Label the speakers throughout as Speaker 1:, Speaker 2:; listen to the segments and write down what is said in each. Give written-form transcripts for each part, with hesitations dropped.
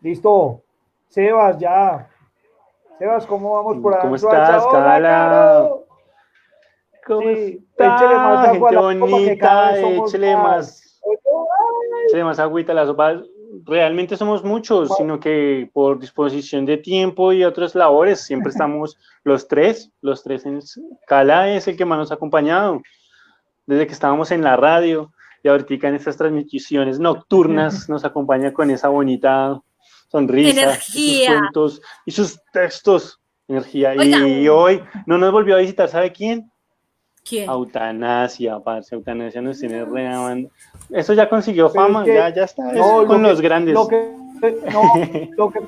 Speaker 1: Listo. Sebas, ya. Sebas, ¿cómo vamos por
Speaker 2: ¿Cómo
Speaker 1: adentro?
Speaker 2: estás,
Speaker 1: ¡Hola,
Speaker 2: Cala?
Speaker 1: Caro!
Speaker 2: ¿Cómo
Speaker 1: Sí, échele más
Speaker 2: está,
Speaker 1: agua a
Speaker 2: gente
Speaker 1: la sopa que cada
Speaker 2: bonita?
Speaker 1: vez somos más.
Speaker 2: Échele más agüita a la sopa. Realmente somos muchos, sino que por disposición de tiempo y otras labores, siempre estamos los tres en Cala es el que más nos ha acompañado, desde que estábamos en la radio y ahorita en estas transmisiones nocturnas nos acompaña con esa bonita sonrisa y sus
Speaker 3: Energía.
Speaker 2: cuentos y sus textos, energía.
Speaker 3: Oiga,
Speaker 2: Y hoy no nos volvió a visitar, ¿sabe quién?
Speaker 3: ¿quién?
Speaker 2: Eutanasia, parce, Eutanasia nos tiene reamando. Eso ya consiguió
Speaker 1: Pero es
Speaker 2: fama,
Speaker 1: que,
Speaker 2: ya está, es
Speaker 1: no,
Speaker 2: con los grandes.
Speaker 1: no, lo que,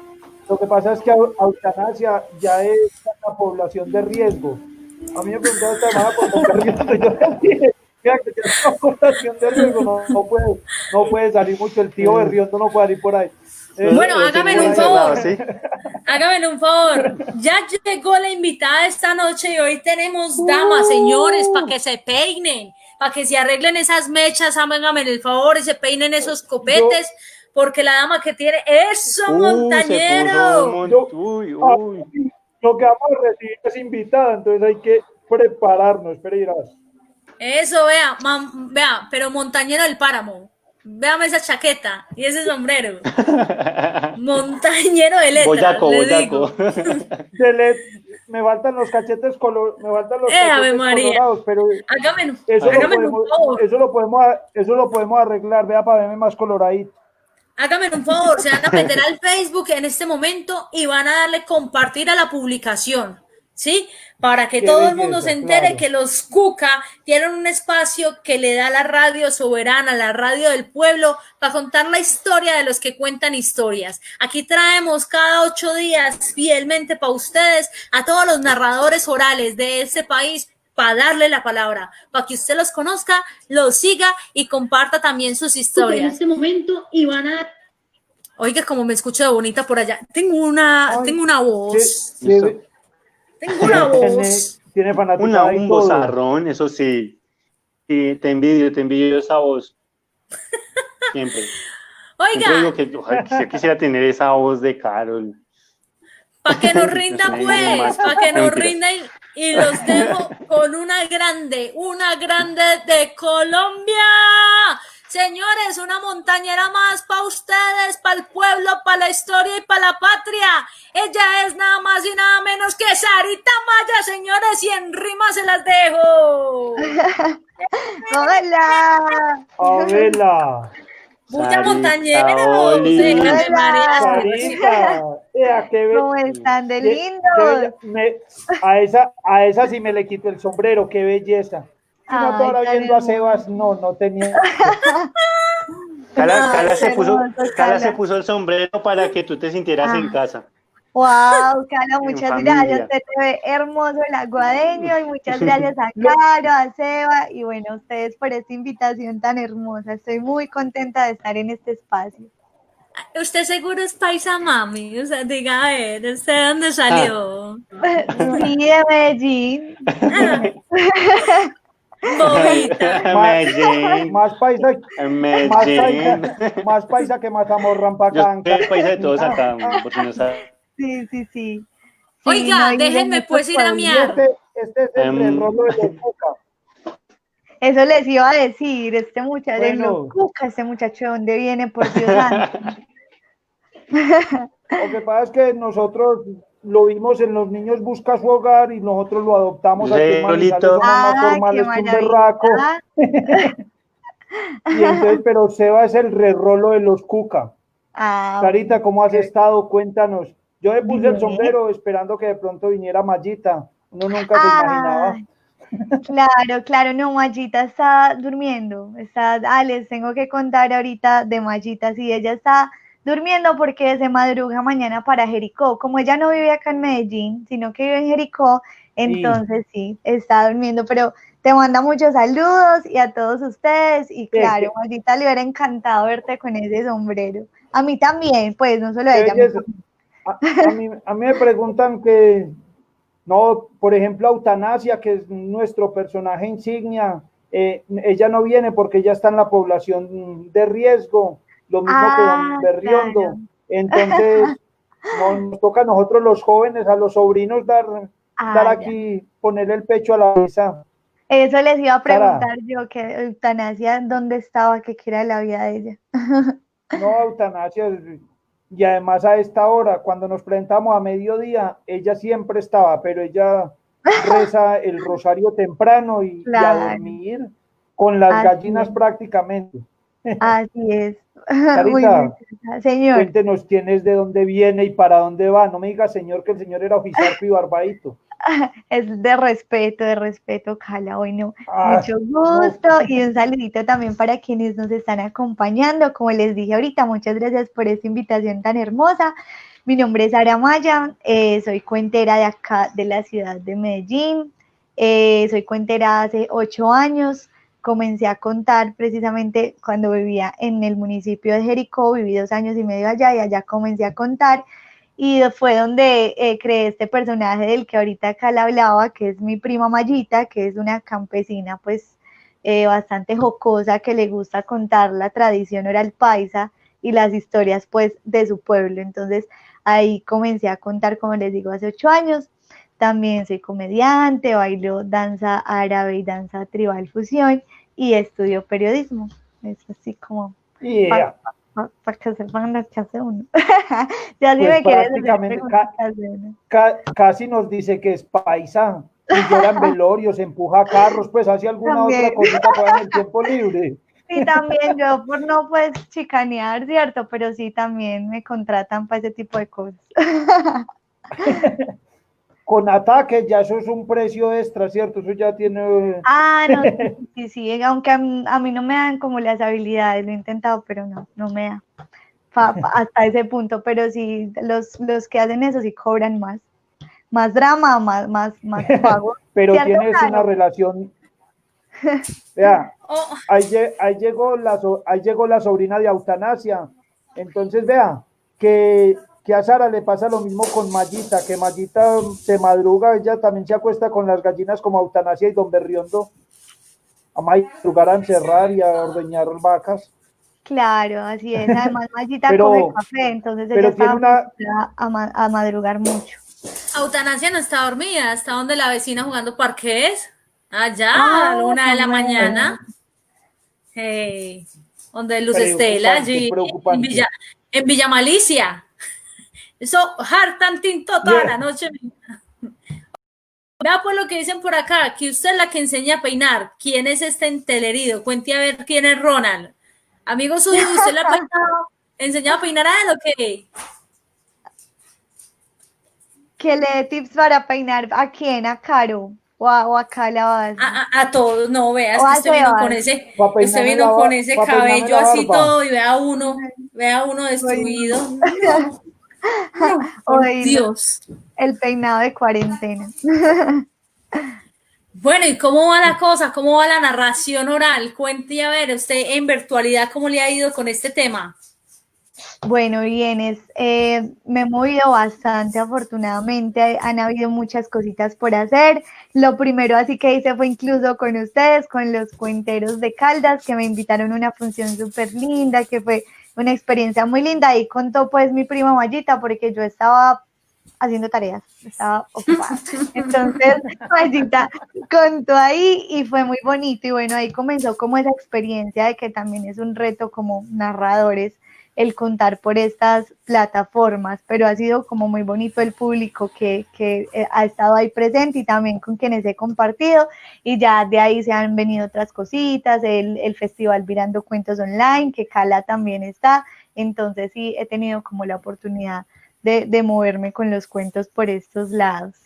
Speaker 1: lo que pasa es que eutanasia ya es la población de riesgo. A mí me preguntaba esta semana por qué riesgo. Yo dije, mira que ya es una población de riesgo, no puede salir mucho. El tío Berriondo no puede salir por ahí.
Speaker 3: Bueno,
Speaker 2: Lo
Speaker 3: hágame
Speaker 2: tienen
Speaker 3: un
Speaker 2: encerrado,
Speaker 3: favor.
Speaker 2: ¿sí?
Speaker 3: Hágame un favor. Ya llegó la invitada esta noche y hoy tenemos damas, señores, para que se peinen, para que se arreglen esas mechas, háganme el favor y se peinen esos
Speaker 1: Yo,
Speaker 3: copetes, porque la dama que tiene eso,
Speaker 2: Se puso un
Speaker 3: montañero.
Speaker 1: yo, ah,
Speaker 2: uy.
Speaker 1: lo que vamos a recibir es invitada, entonces hay que prepararnos. Espera, irás.
Speaker 3: Eso, vea, vea, pero montañero del páramo. Véame esa chaqueta y ese sombrero. Montañero de letras,
Speaker 2: Boyaco,
Speaker 3: le
Speaker 2: boyaco.
Speaker 3: digo.
Speaker 1: Me faltan los cachetes
Speaker 3: Ave María.
Speaker 1: colorados, pero
Speaker 3: Hágame,
Speaker 1: eso lo
Speaker 3: hágame un
Speaker 1: podemos,
Speaker 3: favor.
Speaker 1: eso lo podemos arreglar, vea, para verme más coloradito.
Speaker 3: Hágame un favor, se van a meter al Facebook en este momento y van a darle compartir a la publicación, ¿sí? Para que
Speaker 1: Qué
Speaker 3: todo el mundo se
Speaker 1: belleza,
Speaker 3: entere
Speaker 1: claro.
Speaker 3: que los Cuca tienen un espacio que le da la radio soberana, la radio del pueblo, para contar la historia de los que cuentan historias. Aquí traemos cada 8 días fielmente para ustedes a todos los narradores orales de este país para darle la palabra, para que usted los conozca, los siga y comparta también sus historias. En este momento y van a... Oiga, como me escucho de bonita por allá. Tengo una voz.
Speaker 2: Listo.
Speaker 3: Tengo una voz.
Speaker 1: Tiene fanaticada y
Speaker 2: Un
Speaker 1: todo.
Speaker 2: vozarrón, eso sí. Sí, te envidio esa voz. Siempre. Siempre digo
Speaker 3: Oiga,
Speaker 2: que ojalá, yo quisiera tener esa voz de Carol.
Speaker 3: para que nos
Speaker 2: Es
Speaker 3: rinda
Speaker 2: una
Speaker 3: pues, para
Speaker 2: máquina.
Speaker 3: que
Speaker 2: No,
Speaker 3: nos
Speaker 2: mentiras.
Speaker 3: rinda y los dejo con una grande de Colombia. Señores, una montañera más para ustedes, para el pueblo, para la historia y para la patria. Ella es nada más y nada menos que Sarita Maya, señores, y en rima se las dejo.
Speaker 4: Hola.
Speaker 1: Abela.
Speaker 3: Mucha
Speaker 2: Sarita
Speaker 3: montañeros,
Speaker 2: Oli.
Speaker 3: María.
Speaker 1: Sarita.
Speaker 4: ¿Cómo están de
Speaker 1: qué
Speaker 4: lindos?
Speaker 1: a esa sí me le quito el sombrero, qué belleza. Si no,
Speaker 4: Ay,
Speaker 1: ahora
Speaker 4: tan
Speaker 1: viendo a
Speaker 4: hermoso.
Speaker 1: Sebas, no tenía.
Speaker 2: Cala
Speaker 4: Ay, qué hermoso,
Speaker 2: Se
Speaker 4: Cala.
Speaker 2: puso el sombrero para que tú te sintieras en
Speaker 4: Ah,
Speaker 2: casa,
Speaker 4: wow, Cala,
Speaker 2: en
Speaker 4: muchas gracias.
Speaker 2: familia.
Speaker 4: Te ve hermoso el aguadeño y muchas gracias a
Speaker 1: Lo-
Speaker 4: Caro, a Seba y bueno, a ustedes por esta invitación tan hermosa. Estoy muy contenta de estar en este espacio.
Speaker 3: Usted seguro es paisa mami, o sea, diga, a ver, ¿usted de dónde
Speaker 2: Ah.
Speaker 3: salió?
Speaker 4: Sí, de Medellín.
Speaker 3: Ah, bobita.
Speaker 1: más,
Speaker 2: Medellín,
Speaker 1: más paisa,
Speaker 2: Medellín.
Speaker 1: más paisa que Matamorran
Speaker 2: Yo soy
Speaker 1: Pacanca.
Speaker 2: el país de todos acá, por si no sabes.
Speaker 4: Sí, sí, sí. Sí, no
Speaker 3: Oiga,
Speaker 4: he ido a
Speaker 3: déjenme
Speaker 4: muchos
Speaker 3: pues ir a
Speaker 1: Y
Speaker 4: pueblos.
Speaker 3: miar.
Speaker 1: este es el rerollo de los Cuca.
Speaker 4: Eso les iba a decir, este muchacho, en los
Speaker 1: Bueno,
Speaker 4: Cuca, este muchacho, ¿de dónde viene? Por Dios santo.
Speaker 1: lo que pasa es que nosotros lo vimos en Los Niños Busca Su Hogar y nosotros lo adoptamos
Speaker 2: Yo
Speaker 1: aquí en
Speaker 2: soy
Speaker 1: Manizales,
Speaker 2: Lolito.
Speaker 1: somos más
Speaker 4: Ah, qué
Speaker 1: formales que un
Speaker 4: maravilla.
Speaker 1: berraco. Y entonces, pero Seba es el rerolo de los Cuca.
Speaker 4: Ah,
Speaker 1: Sarita, ¿cómo has
Speaker 4: qué
Speaker 1: estado? Cuéntanos. Yo me puse el
Speaker 4: bien.
Speaker 1: sombrero esperando que de pronto viniera Mayita. Uno nunca se
Speaker 4: Ah,
Speaker 1: imaginaba.
Speaker 4: claro, claro, no, Mayita está durmiendo. Les tengo que contar ahorita de Mayita. Sí, ella está durmiendo porque se madruga mañana para Jericó. Como ella no vive acá en Medellín, sino que vive en Jericó, entonces sí, está durmiendo. Pero te manda muchos saludos y a todos ustedes. Y claro, Mayita le hubiera encantado verte con ese sombrero. A mí también, pues no solo a
Speaker 1: Qué
Speaker 4: ella.
Speaker 1: belleza. A mí me preguntan que, no, por ejemplo, Eutanasia, que es nuestro personaje insignia, ella no viene porque ella está en la población de riesgo, lo mismo que
Speaker 4: Ah,
Speaker 1: don Berriondo.
Speaker 4: claro.
Speaker 1: Entonces, nos toca a nosotros los jóvenes, a los sobrinos, dar
Speaker 4: Ya.
Speaker 1: aquí, ponerle el pecho a la mesa.
Speaker 4: Eso les iba a
Speaker 1: Sara.
Speaker 4: preguntar yo, que eutanasia, ¿dónde estaba? ¿Qué era la vida de ella?
Speaker 1: No, eutanasia. Y además a esta hora, cuando nos presentamos a mediodía, ella siempre estaba, pero ella reza el rosario temprano y a
Speaker 4: Claro,
Speaker 1: dormir con las
Speaker 4: así
Speaker 1: gallinas
Speaker 4: es,
Speaker 1: prácticamente.
Speaker 4: así es. Muy
Speaker 1: Sarita,
Speaker 4: bien, señor.
Speaker 1: cuéntenos quién es, de dónde viene y para dónde va. No me diga, señor, que el señor era Ojizarco y Barbadito.
Speaker 4: Es de respeto, Cala. Bueno,
Speaker 1: Ah,
Speaker 4: mucho
Speaker 1: no,
Speaker 4: gusto y un saludito también para quienes nos están acompañando. Como les dije ahorita, muchas gracias por esta invitación tan hermosa. Mi nombre es Sara Maya, soy cuentera de acá, de la ciudad de Medellín. Soy cuentera hace 8 años. Comencé a contar precisamente cuando vivía en el municipio de Jericó, viví 2 años y medio allá y allá comencé a contar. Y fue donde creé este personaje del que ahorita acá le hablaba, que es mi prima Mayita, que es una campesina pues bastante jocosa, que le gusta contar la tradición oral paisa y las historias pues de su pueblo. Entonces ahí comencé a contar, como les digo, hace 8 años. También soy comediante, bailo danza árabe y danza tribal fusión y estudio periodismo. Es así como
Speaker 1: yeah.
Speaker 4: para que sepan lo que hace uno. Ya si
Speaker 1: Pues
Speaker 4: me quieres hacer
Speaker 1: prácticamente
Speaker 4: preguntas de uno.
Speaker 1: casi nos dice que es paisa y llora en velorios, empuja carros, pues hace alguna
Speaker 4: También.
Speaker 1: otra cosita para en el tiempo libre.
Speaker 4: Sí, también yo por no pues chicanear, ¿cierto? Pero sí también me contratan para ese tipo de cosas.
Speaker 1: Con ataques ya eso es un precio extra, ¿cierto? Eso ya tiene...
Speaker 4: No, sí, aunque a mí no me dan como las habilidades, lo he intentado, pero no me da hasta ese punto, pero sí, los que hacen eso sí cobran más drama, más pago.
Speaker 1: Pero
Speaker 4: ¿Cierto,
Speaker 1: tienes una
Speaker 4: Caro?
Speaker 1: relación... Vea,
Speaker 3: Oh,
Speaker 1: ahí llegó la sobrina de Eutanasia. Entonces, vea, que a Sara le pasa lo mismo con Mayita, que Mayita se madruga, ella también se acuesta con las gallinas como Eutanasia y Don Berriondo, a madrugar a encerrar y a ordeñar vacas.
Speaker 4: Claro, así es. Además, Mayita come
Speaker 1: Pero,
Speaker 4: café, entonces ella
Speaker 1: pero tiene
Speaker 4: estaba
Speaker 1: una...
Speaker 4: acostumbrada a madrugar mucho.
Speaker 3: Eutanasia no está dormida, está donde la vecina jugando parqués, allá a la 1 de la mañana, hey, donde Luz Estela,
Speaker 1: Preocupante,
Speaker 3: allí
Speaker 1: preocupante.
Speaker 3: en Villa Malicia. Eso hartan tinto toda la noche. Vea por lo que dicen por acá, que usted es la que enseña a peinar. ¿Quién es este entelerido? Cuente a ver quién es Ronald. Amigo suyo, ¿usted le ha peinado? ¿Enseñado a peinar a él o qué?
Speaker 4: Que le dé tips para peinar a quién, a Caro o a Calabaz.
Speaker 3: A todos, no, veas
Speaker 4: O
Speaker 3: que
Speaker 4: a
Speaker 3: usted vino con
Speaker 4: Sebas.
Speaker 3: ese,
Speaker 1: Para
Speaker 3: usted
Speaker 1: peinarme
Speaker 3: vino con ese cabello
Speaker 1: la
Speaker 3: así
Speaker 1: barba.
Speaker 3: todo y vea uno destruido. No, por
Speaker 4: Oílo,
Speaker 3: Dios.
Speaker 4: el peinado de cuarentena.
Speaker 3: Bueno, ¿y cómo va la cosa? ¿Cómo va la narración oral? Cuente a ver, usted en virtualidad, ¿cómo le ha ido con este tema?
Speaker 4: Bueno, bien, me he movido bastante, afortunadamente, han habido muchas cositas por hacer. Lo primero así que hice fue incluso con ustedes, con los cuenteros de Caldas, que me invitaron a una función súper linda, que fue una experiencia muy linda. Y contó pues mi prima Mayita, porque yo estaba haciendo tareas, estaba ocupada. Entonces, Mayita contó ahí y fue muy bonito. Y bueno, ahí comenzó como esa experiencia de que también es un reto como narradores el contar por estas plataformas, pero ha sido como muy bonito el público que ha estado ahí presente y también con quienes he compartido, y ya de ahí se han venido otras cositas, el festival Virando Cuentos Online, que Cala también está, entonces sí he tenido como la oportunidad de moverme con los cuentos por estos lados.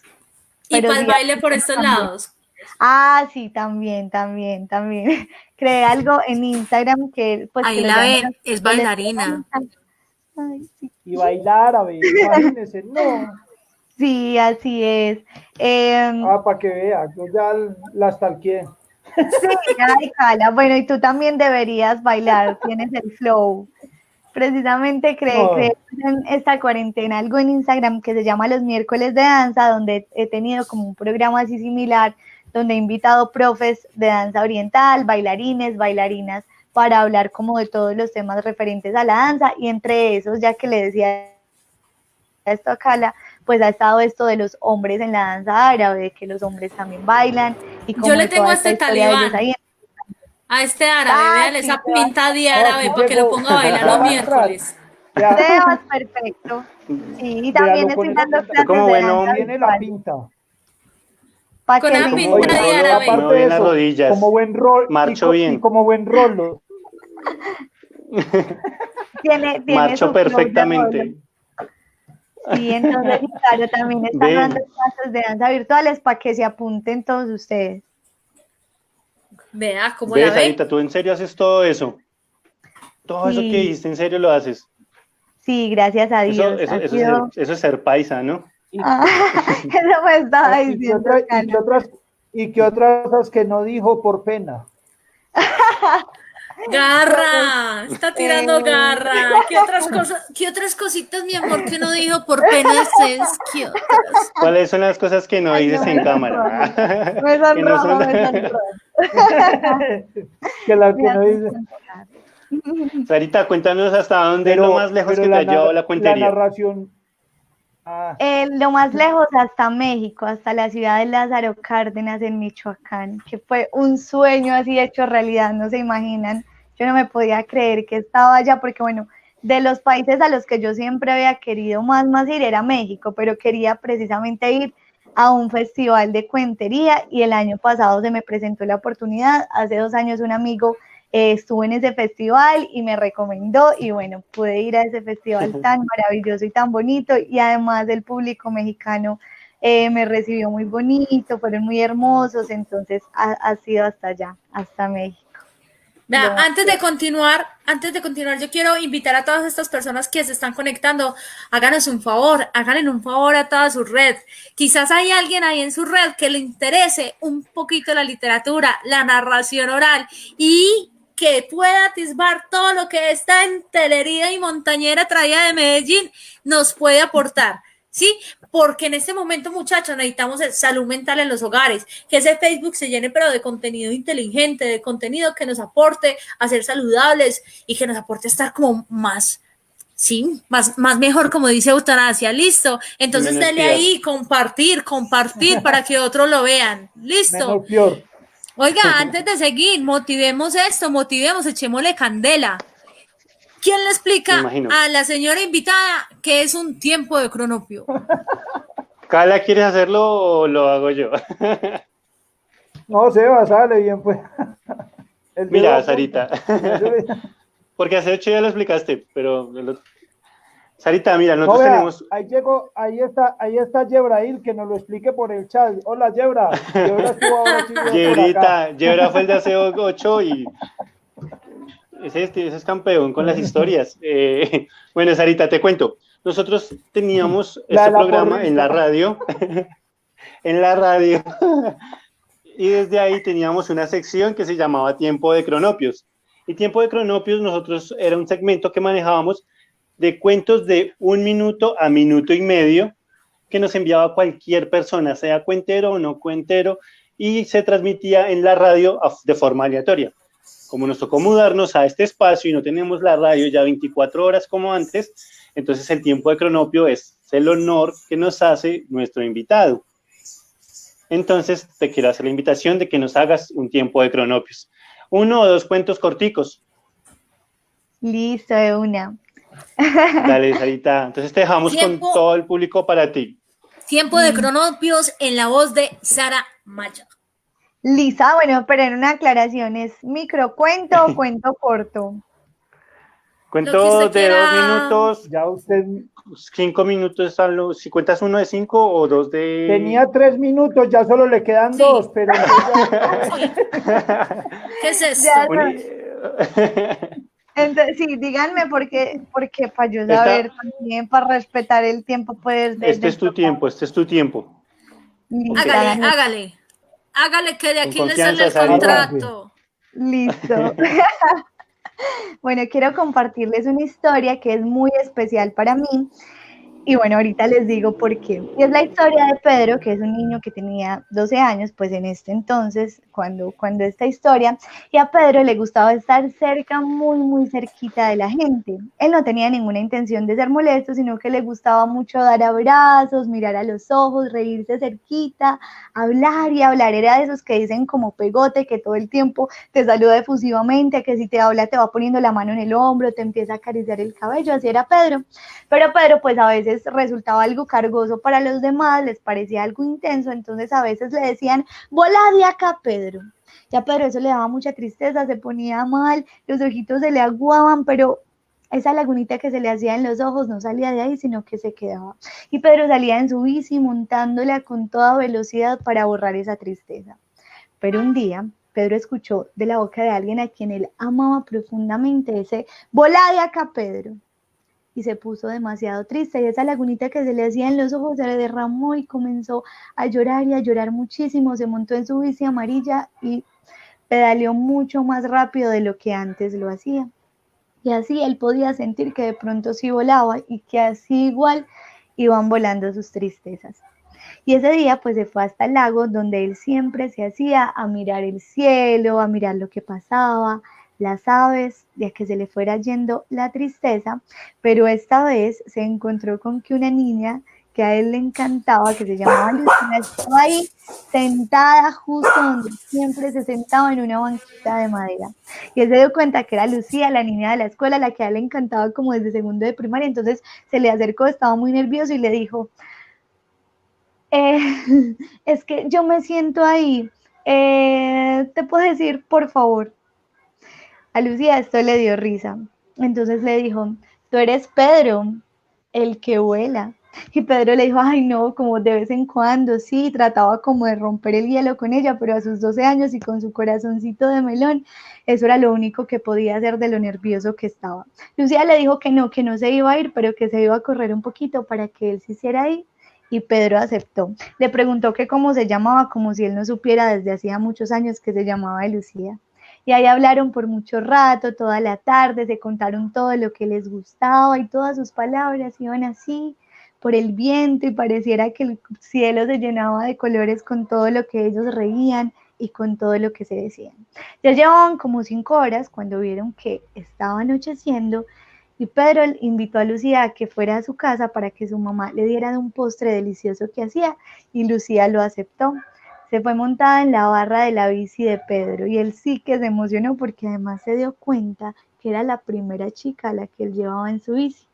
Speaker 3: Y
Speaker 4: Pero
Speaker 3: para el
Speaker 4: sí,
Speaker 3: baile por estos
Speaker 4: también.
Speaker 3: lados.
Speaker 4: Sí, también. Creé algo en Instagram que, pues,
Speaker 3: Ahí
Speaker 4: que lo
Speaker 3: la
Speaker 4: llaman
Speaker 3: ven, es bailarina.
Speaker 4: Ay, sí.
Speaker 1: Y bailar, a ver, imagínense, no.
Speaker 4: Sí, así es.
Speaker 1: Para que vea, yo ya las talqué.
Speaker 4: Sí, ay, Cala. Bueno, y tú también deberías bailar, tienes el flow. Precisamente creé
Speaker 1: No,
Speaker 4: en esta cuarentena algo en Instagram que se llama Los Miércoles de Danza, donde he tenido como un programa así similar, donde he invitado profes de danza oriental, bailarines, bailarinas para hablar como de todos los temas referentes a la danza, y entre esos, ya que le decía esto a Cala, pues ha estado esto de los hombres en la danza árabe, de que los hombres también bailan, y como
Speaker 3: Yo le
Speaker 4: de
Speaker 3: tengo
Speaker 4: toda
Speaker 3: a
Speaker 4: esta
Speaker 3: este
Speaker 4: historia de ellos
Speaker 3: talibán,
Speaker 4: ahí.
Speaker 3: a este árabe, véale
Speaker 4: Sí,
Speaker 3: esa pinta de árabe
Speaker 1: aquí
Speaker 3: para que lo
Speaker 1: llegó.
Speaker 3: ponga a bailar los miércoles.
Speaker 1: Ya,
Speaker 4: Sebas, perfecto. Sí, y
Speaker 1: vea,
Speaker 4: también
Speaker 1: lo
Speaker 4: estoy
Speaker 1: pone
Speaker 4: dando
Speaker 1: la pinta.
Speaker 4: clases
Speaker 2: Como
Speaker 4: de
Speaker 2: bueno,
Speaker 4: danza
Speaker 1: Tiene la
Speaker 4: virtual,
Speaker 1: pinta.
Speaker 4: para
Speaker 3: Con
Speaker 4: que
Speaker 3: esa
Speaker 4: le
Speaker 3: pinta
Speaker 2: Como
Speaker 3: de
Speaker 2: rolo,
Speaker 3: árabe.
Speaker 2: me
Speaker 1: Aparte
Speaker 2: ven
Speaker 1: de
Speaker 2: las
Speaker 1: eso,
Speaker 2: rodillas.
Speaker 1: como buen rol
Speaker 2: Marcho bien.
Speaker 1: y como buen rolo.
Speaker 4: tiene
Speaker 2: Marcho
Speaker 4: su flow de rolo.
Speaker 2: perfectamente.
Speaker 4: Sí, entonces, y claro, también están dando
Speaker 2: Ven,
Speaker 4: clases de danza virtuales para que se apunten todos ustedes.
Speaker 3: Vea, ¿cómo la
Speaker 2: ves,
Speaker 3: ve?
Speaker 2: Sarita, ¿tú en serio haces todo eso? Todo eso que
Speaker 4: Sí,
Speaker 2: dijiste, ¿en serio lo haces?
Speaker 4: sí, gracias a
Speaker 2: Eso,
Speaker 4: Dios.
Speaker 2: eso,
Speaker 4: Ha
Speaker 2: eso,
Speaker 4: sido...
Speaker 2: eso es ser paisa, ¿no?
Speaker 1: Y,
Speaker 4: Ah, eso me estaba
Speaker 1: ¿Y qué
Speaker 4: diciendo Cala.
Speaker 1: y qué otras cosas que no dijo por pena?
Speaker 3: Garra, está tirando garra. Qué otras cositas, mi amor, que no dijo por pena de ustedes? ¿Qué otras?
Speaker 2: ¿Cuáles son las cosas que no
Speaker 4: Ay,
Speaker 2: dices
Speaker 4: no,
Speaker 2: en cámara?
Speaker 4: me
Speaker 2: Que no
Speaker 4: sonrojo,
Speaker 2: son...
Speaker 4: me sonrojo.
Speaker 1: Que la
Speaker 4: Me
Speaker 1: que no
Speaker 4: hace
Speaker 1: dice.
Speaker 4: sonrojar.
Speaker 2: Sarita, cuéntanos hasta dónde es lo más lejos que te ha llevado la
Speaker 1: la
Speaker 2: cuentería.
Speaker 1: narración.
Speaker 4: Lo más lejos hasta México, hasta la ciudad de Lázaro Cárdenas en Michoacán, que fue un sueño así hecho realidad, no se imaginan. Yo no me podía creer que estaba allá, porque bueno, de los países a los que yo siempre había querido más ir era México, pero quería precisamente ir a un festival de cuentería, y el año pasado se me presentó la oportunidad. Hace 2 años un amigo estuvo en ese festival y me recomendó, y bueno, pude ir a ese festival tan maravilloso y tan bonito, y además el público mexicano me recibió muy bonito, fueron muy hermosos, entonces ha sido hasta allá, hasta México.
Speaker 3: Vea, antes de continuar, yo quiero invitar a todas estas personas que se están conectando, háganos un favor, háganle un favor a toda su red. Quizás hay alguien ahí en su red que le interese un poquito la literatura, la narración oral, y que pueda atisbar todo lo que esta entelerida y montañera traída de Medellín nos puede aportar. ¿Sí? Porque en este momento, muchachos, necesitamos salud mental en los hogares, que ese Facebook se llene pero de contenido inteligente, de contenido que nos aporte a ser saludables y que nos aporte a estar como más, sí, más mejor, como dice Eutanasia. Listo, entonces dele ahí, compartir para que otros lo vean. Listo.
Speaker 1: Menos peor.
Speaker 3: Oiga, antes de seguir, motivemos esto, echémosle candela. ¿Quién le explica a la señora invitada qué es un tiempo de cronopio?
Speaker 2: ¿Cala, quieres hacerlo o lo hago yo?
Speaker 1: No, Seba, sale bien, pues.
Speaker 2: Mira, Sarita. Porque hace 8 ya lo explicaste, pero... Sarita, mira, nosotros tenemos...
Speaker 1: Ahí llegó, ahí está Yebrail, que nos lo explique por el chat. Hola, Yebra. Yebra estuvo ahora sí
Speaker 2: Yebra fue el de hace 8 y... Ese es campeón con las historias. Bueno, Sarita, te cuento. Nosotros teníamos este programa en la radio. En la radio. Y desde ahí teníamos una sección que se llamaba Tiempo de Cronopios. Y Tiempo de Cronopios nosotros era un segmento que manejábamos de cuentos de 1 minuto a 1 minuto y medio que nos enviaba cualquier persona, sea cuentero o no cuentero, y se transmitía en la radio de forma aleatoria. Como nos tocó mudarnos a este espacio y no tenemos la radio ya 24 horas como antes, entonces el tiempo de cronopio es el honor que nos hace nuestro invitado. Entonces te quiero hacer la invitación de que nos hagas un tiempo de cronopios. 1 o 2 cuentos corticos.
Speaker 4: Listo, de una.
Speaker 2: Dale, Sarita. Entonces te dejamos con todo el público para ti.
Speaker 3: Tiempo de cronopios en la voz de Sara Maya.
Speaker 4: Lisa, bueno, pero en una aclaración, ¿es microcuento o cuento corto?
Speaker 2: Cuento de 2 minutos.
Speaker 1: Ya usted...
Speaker 2: 5 minutos, si cuentas 1 de 5 o 2 de...
Speaker 1: Tenía 3 minutos, ya solo le quedan 2, pero...
Speaker 3: ¿Qué es esto?
Speaker 4: Entonces, sí, díganme porque para yo saber también, para respetar el tiempo, pues...
Speaker 2: Este es tu tiempo.
Speaker 3: Hágale que de aquí le sale el contrato.
Speaker 4: Listo. Bueno, quiero compartirles una historia que es muy especial para mí, Y bueno, ahorita les digo por qué. Y es la historia de Pedro, que es un niño que tenía 12 años, pues en este entonces, cuando esta historia, y a Pedro le gustaba estar cerca, muy, muy cerquita de la gente. Él no tenía ninguna intención de ser molesto, sino que le gustaba mucho dar abrazos, mirar a los ojos, reírse cerquita, hablar y hablar. Era de esos que dicen como pegote, que todo el tiempo te saluda efusivamente, que si te habla te va poniendo la mano en el hombro, te empieza a acariciar el cabello, así era Pedro. Pero Pedro pues a veces resultaba algo cargoso para los demás, les parecía algo intenso, entonces a veces le decían, volá de acá, Pedro. Ya Pedro eso le daba mucha tristeza, se ponía mal, los ojitos se le aguaban, pero esa lagunita que se le hacía en los ojos no salía de ahí, sino que se quedaba. Y Pedro salía en su bici montándola con toda velocidad para borrar esa tristeza. Pero un día Pedro escuchó de la boca de alguien a quien él amaba profundamente ese volá de acá, Pedro. Y se puso demasiado triste y esa lagunita que se le hacía en los ojos se le derramó y comenzó a llorar y a llorar muchísimo. Se montó en su bici amarilla y pedaleó mucho más rápido de lo que antes lo hacía. Y así él podía sentir que de pronto sí volaba y que así igual iban volando sus tristezas. Y ese día pues se fue hasta el lago donde él siempre se hacía a mirar el cielo, a mirar lo que pasaba, las aves, ya que se le fuera yendo la tristeza, pero esta vez se encontró con que una niña que a él le encantaba, que se llamaba Lucía, estaba ahí sentada justo donde siempre se sentaba en una banquita de madera. Y él se dio cuenta que era Lucía, la niña de la escuela, la que a él le encantaba como desde segundo de primaria, entonces se le acercó, estaba muy nervioso y le dijo, es que yo me siento ahí, ¿te puedo decir, por favor? A Lucía esto le dio risa. Entonces le dijo, tú eres Pedro, el que vuela. Y Pedro le dijo, ay no, como de vez en cuando, sí, trataba como de romper el hielo con ella, pero a sus 12 años y con su corazoncito de melón, eso era lo único que podía hacer de lo nervioso que estaba. Lucía le dijo que no se iba a ir, pero que se iba a correr un poquito para que él se hiciera ahí. Y Pedro aceptó. Le preguntó que cómo se llamaba, como si él no supiera desde hacía muchos años que se llamaba Lucía. Y ahí hablaron por mucho rato, toda la tarde, se contaron todo lo que les gustaba y todas sus palabras iban así por el viento y pareciera que el cielo se llenaba de colores con todo lo que ellos reían y con todo lo que se decían. Ya llevaban como 5 horas cuando vieron que estaba anocheciendo y Pedro invitó a Lucía a que fuera a su casa para que su mamá le diera un postre delicioso que hacía y Lucía lo aceptó. Se fue montada en la barra de la bici de Pedro y él sí que se emocionó porque además se dio cuenta que era la primera chica a la que él llevaba en su bici.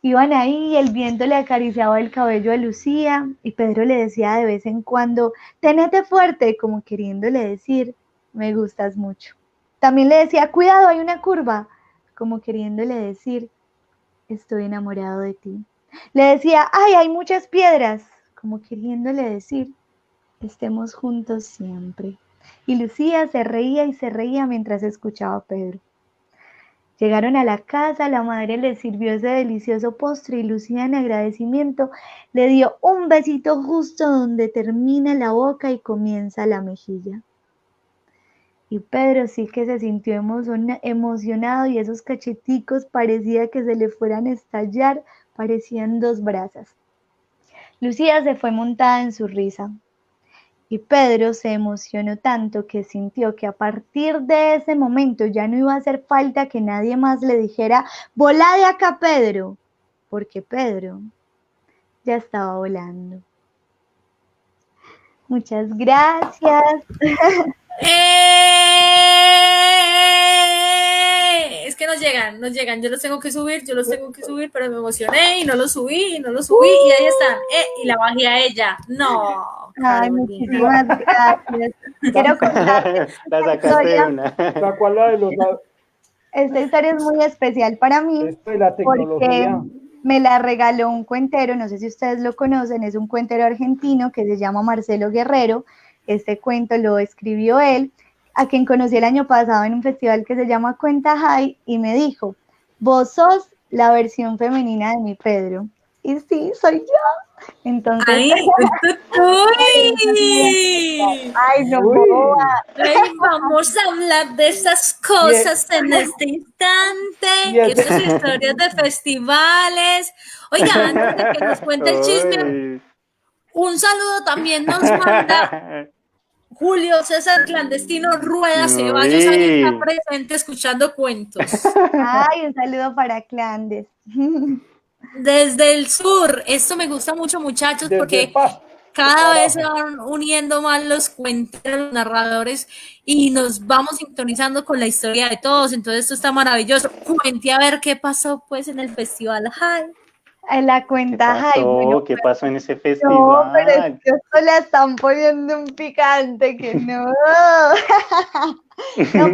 Speaker 4: Iban ahí y el viento le acariciaba el cabello a Lucía y Pedro le decía de vez en cuando, tenete fuerte, como queriéndole decir, me gustas mucho. También le decía, cuidado, hay una curva, como queriéndole decir, estoy enamorado de ti. Le decía, ay, hay muchas piedras, como queriéndole decir, estemos juntos siempre. Y Lucía se reía y se reía mientras escuchaba a Pedro. Llegaron a la casa, la madre le sirvió ese delicioso postre y Lucía en agradecimiento le dio un besito justo donde termina la boca y comienza la mejilla. Y Pedro sí que se sintió emocionado y esos cacheticos parecía que se le fueran a estallar, parecían 2 brasas. Lucía se fue montada en su risa. Y Pedro se emocionó tanto que sintió que a partir de ese momento ya no iba a hacer falta que nadie más le dijera, volá de acá, Pedro, porque Pedro ya estaba volando. Muchas gracias.
Speaker 3: Es que nos llegan, yo los tengo que subir, pero me emocioné y no los subí, y ahí están, y la bajé a ella, no.
Speaker 4: Ay, muchísimas gracias. Quiero contar
Speaker 2: La sacaste de una.
Speaker 1: La cual la de los
Speaker 4: esta historia es muy especial para mí
Speaker 1: esto de la
Speaker 4: porque
Speaker 1: tecnología.
Speaker 4: me la regaló un cuentero, no sé si ustedes lo conocen, es un cuentero argentino que se llama Marcelo Guerrero. Este cuento lo escribió él, a quien conocí el año pasado en un festival que se llama Cuenta High y me dijo, vos sos la versión femenina de mi Pedro. Y sí, soy yo. Entonces,
Speaker 3: ¡Ay!
Speaker 4: ay, no,
Speaker 1: Uy.
Speaker 4: boba.
Speaker 3: Ay, vamos a hablar de esas cosas en este instante.
Speaker 1: y es-
Speaker 3: Esas historias de festivales. Oiga, antes de que nos cuente el chisme,
Speaker 2: Uy.
Speaker 3: un saludo también nos manda Julio César Clandestino Rueda Ceballos, ahí está
Speaker 2: Uy.
Speaker 3: presente escuchando cuentos.
Speaker 4: Ay, un saludo para Clandes.
Speaker 3: Desde el sur, esto me gusta mucho, muchachos,
Speaker 1: desde
Speaker 3: porque
Speaker 1: Pasto,
Speaker 3: cada vez se
Speaker 1: carajo.
Speaker 3: van uniendo más los cuenteros, los narradores, y nos vamos sintonizando con la historia de todos. Entonces, esto está maravilloso. Cuente a ver qué pasó, pues, en el Festival High.
Speaker 4: En la
Speaker 2: ¿Qué
Speaker 4: cuenta, ay, bueno,
Speaker 2: pasó? ¿Qué pasó en ese
Speaker 4: no, pero es
Speaker 2: festival?
Speaker 4: que esto la están poniendo un picante que no. No,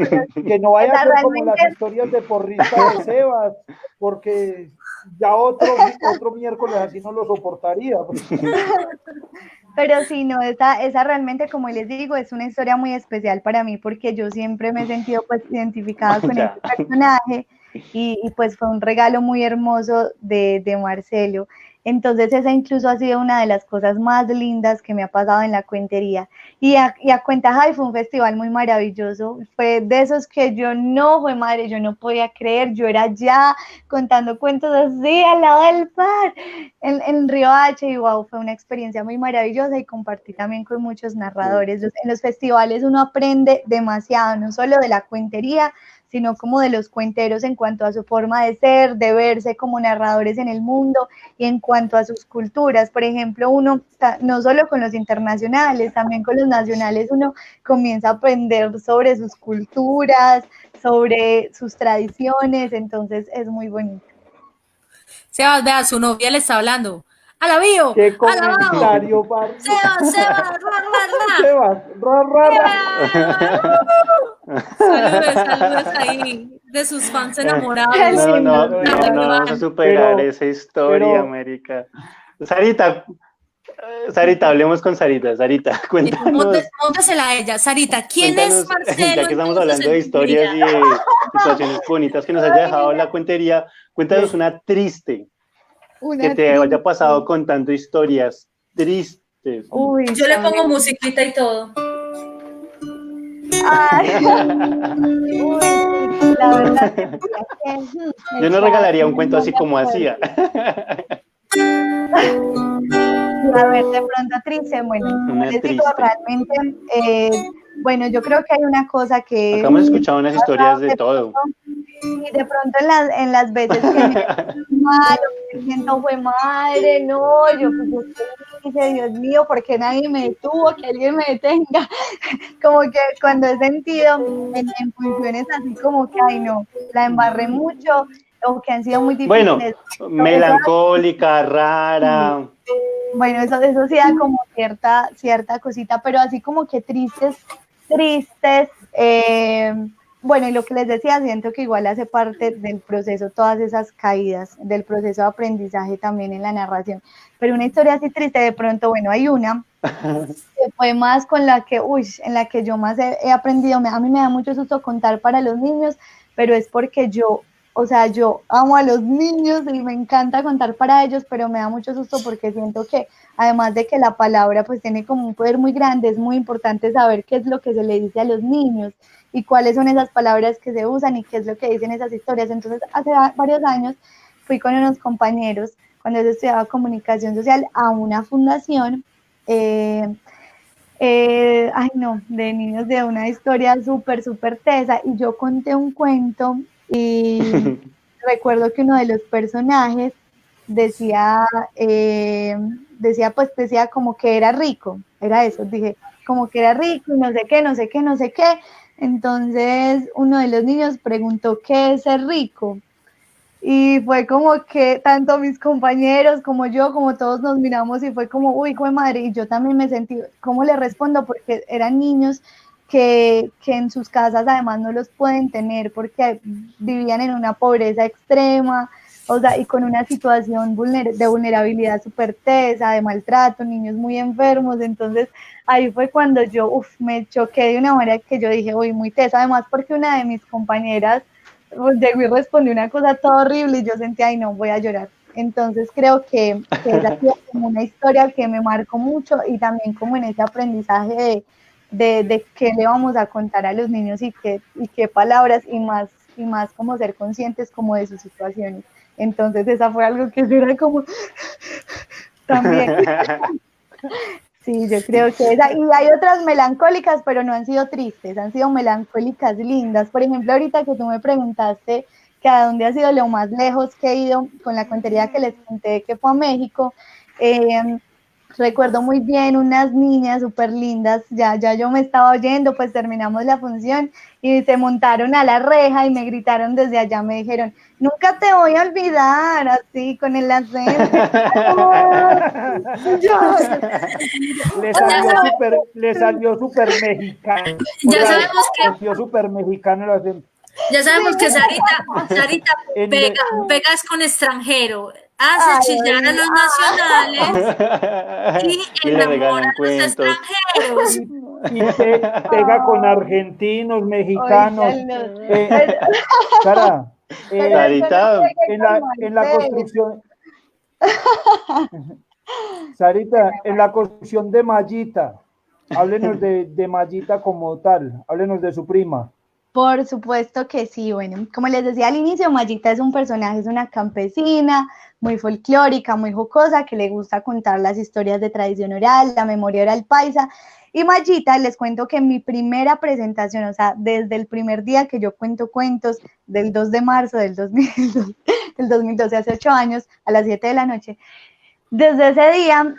Speaker 4: pero
Speaker 1: Que no vaya a
Speaker 4: esa
Speaker 1: ser como las
Speaker 4: realmente,
Speaker 1: historias de porrista de Sebas, porque ya otro miércoles así no lo soportaría.
Speaker 4: pero sí, no, esa realmente, como les digo, es una historia muy especial para mí porque yo siempre me he sentido pues identificada con
Speaker 2: Ya.
Speaker 4: este personaje y pues fue un regalo muy hermoso de Marcelo. Entonces esa incluso ha sido una de las cosas más lindas que me ha pasado en la cuentería. Y a Cuenta High fue un festival muy maravilloso, fue de esos que yo no, fue madre, yo no podía creer, yo era ya contando cuentos así al lado del mar en Río H y wow, fue una experiencia muy maravillosa y compartí también con muchos narradores. En los festivales uno aprende demasiado, no solo de la cuentería, sino como de los cuenteros en cuanto a su forma de ser, de verse como narradores en el mundo y en cuanto a sus culturas. Por ejemplo, uno, no solo con los internacionales, también con los nacionales, uno comienza a aprender sobre sus culturas, sobre sus tradiciones, entonces es muy bonito.
Speaker 3: Sebas, vea, su novia le está hablando. ¡Alabío!
Speaker 1: Qué
Speaker 3: ¡Alabao!
Speaker 1: comentario, parce.
Speaker 3: ¡Sebas, Sebas! ¡Ra, ra, ra!
Speaker 1: Sebas,
Speaker 3: Saludos, saludos ahí de sus fans enamorados.
Speaker 2: No, no,
Speaker 1: Ay,
Speaker 2: no, no vamos a superar
Speaker 1: pero,
Speaker 2: esa historia,
Speaker 1: pero
Speaker 2: América. Sarita, hablemos con Sarita. Sarita, cuéntanos,
Speaker 3: Móntasela a ella. Sarita, ¿quién es
Speaker 2: ya
Speaker 3: Marcelo
Speaker 2: que estamos
Speaker 3: entonces
Speaker 2: hablando
Speaker 3: en
Speaker 2: de
Speaker 3: tu vida?
Speaker 2: historias y de situaciones bonitas que nos haya dejado la cuentería, cuéntanos una triste que
Speaker 4: Una
Speaker 2: te haya
Speaker 4: triste.
Speaker 2: pasado contando historias tristes.
Speaker 4: Uy,
Speaker 3: Yo le
Speaker 4: a
Speaker 3: pongo
Speaker 4: ver.
Speaker 3: musiquita y todo.
Speaker 4: Ay, uy, sí, la verdad que mira que
Speaker 2: Yo no
Speaker 4: está
Speaker 2: regalaría un cuento
Speaker 4: muy
Speaker 2: así como
Speaker 4: fuerte.
Speaker 2: hacía.
Speaker 4: Y a ver, de pronto triste, bueno, como
Speaker 2: Una
Speaker 4: les digo,
Speaker 2: triste.
Speaker 4: realmente, bueno, yo creo que hay una cosa que
Speaker 2: Acá hemos escuchado unas historias de todo.
Speaker 4: y de pronto en las veces que me mal o que siento fue madre, no, yo qué hice, Dios mío, porque nadie me detuvo, que alguien me detenga. Como que cuando he sentido en funciones así como que, ay no, la embarré mucho o que han sido muy
Speaker 2: Bueno,
Speaker 4: difíciles. Eso,
Speaker 2: melancólica, rara.
Speaker 4: bueno, eso sí da como cierta cosita, pero así como que tristes. Bueno, y lo que les decía, siento que igual hace parte del proceso, todas esas caídas, del proceso de aprendizaje también en la narración. Pero una historia así triste, de pronto, bueno, hay una que fue más con la que, en la que yo más he aprendido. A mí me da mucho susto contar para los niños, pero es porque yo, o sea, yo amo a los niños y me encanta contar para ellos, pero me da mucho susto porque siento que además de que la palabra pues tiene como un poder muy grande, es muy importante saber qué es lo que se le dice a los niños y cuáles son esas palabras que se usan y qué es lo que dicen esas historias. Entonces, hace varios años fui con unos compañeros, cuando yo estudiaba comunicación social, a una fundación, ay no, de niños de una historia súper tesa, y yo conté un cuento y recuerdo que uno de los personajes decía, decía como que era rico, era eso, dije, como que era rico y no sé qué, no sé qué, no sé qué. Entonces uno de los niños preguntó qué es ser rico. Y fue como que tanto mis compañeros como yo, como todos nos miramos y fue como, uy, hijo de madre, y yo también me sentí, ¿cómo le respondo? Porque eran niños que en sus casas además no los pueden tener porque vivían en una pobreza extrema, o sea, y con una situación de vulnerabilidad súper tesa, de maltrato, niños muy enfermos. Entonces ahí fue cuando yo me choqué de una manera que yo dije, uy, muy tesa, además porque una de mis compañeras pues llegó y respondió una cosa toda horrible y yo sentí, ay no, voy a llorar. Entonces creo que esa ha sido como una historia que me marcó mucho y también como en ese aprendizaje de qué le vamos a contar a los niños y qué palabras y más como ser conscientes como de sus situaciones. Entonces esa fue algo que era como también. Sí, yo creo que esa, y hay otras melancólicas, pero no han sido tristes, han sido melancólicas lindas. Por ejemplo, ahorita que tú me preguntaste que a dónde ha sido lo más lejos que he ido con la cuentería que les conté que fue a México, recuerdo muy bien unas niñas súper lindas, ya yo me estaba oyendo, pues terminamos la función y se montaron a la reja y me gritaron desde allá, me dijeron, nunca te voy a olvidar, así con el acento.
Speaker 1: Le salió súper mexicano.
Speaker 3: Ya sabemos que
Speaker 1: Le salió súper mexicano el acento.
Speaker 3: Ya sabemos que Sarita pegas con extranjero, hace chillar a los nacionales y enamora a los extranjeros.
Speaker 1: Y pega con argentinos, mexicanos. Sara, en la construcción. Sarita, en la construcción de Mayita, háblenos de Mayita como tal, háblenos de su prima.
Speaker 4: Por supuesto que sí, bueno, como les decía al inicio, Mayita es un personaje, es una campesina muy folclórica, muy jocosa, que le gusta contar las historias de tradición oral, la memoria oral paisa. Y Mayita, les cuento que en mi primera presentación, o sea, desde el primer día que yo cuento cuentos, del 2 de marzo del 2012, hace 8 años, a las 7 de la noche, desde ese día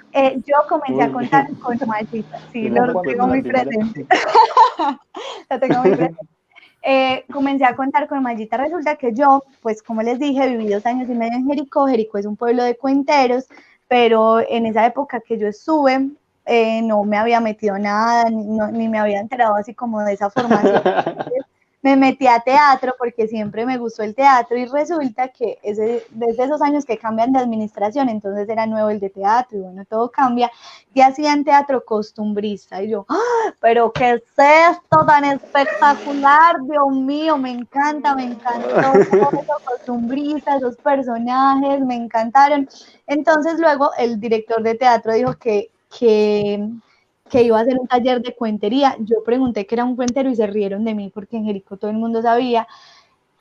Speaker 4: yo comencé a contar con Mayita. Sí, lo tengo muy presente. Lo tengo muy presente. Comencé a contar con Mayita. Resulta que yo, pues como les dije, viví 2 años y medio en Jericó. Jericó es un pueblo de cuenteros, pero en esa época que yo estuve, no me había metido nada, ni me había enterado así como de esa formación. Me metí a teatro porque siempre me gustó el teatro y resulta que desde esos años que cambian de administración, entonces era nuevo el de teatro y bueno, todo cambia y hacían teatro costumbrista y yo, ¡ah! Pero ¿qué es esto tan espectacular? Dios mío, me encantó todo eso costumbrista, esos personajes, me encantaron. Entonces luego el director de teatro dijo que iba a hacer un taller de cuentería. Yo pregunté qué era un cuentero y se rieron de mí porque en Jericó todo el mundo sabía.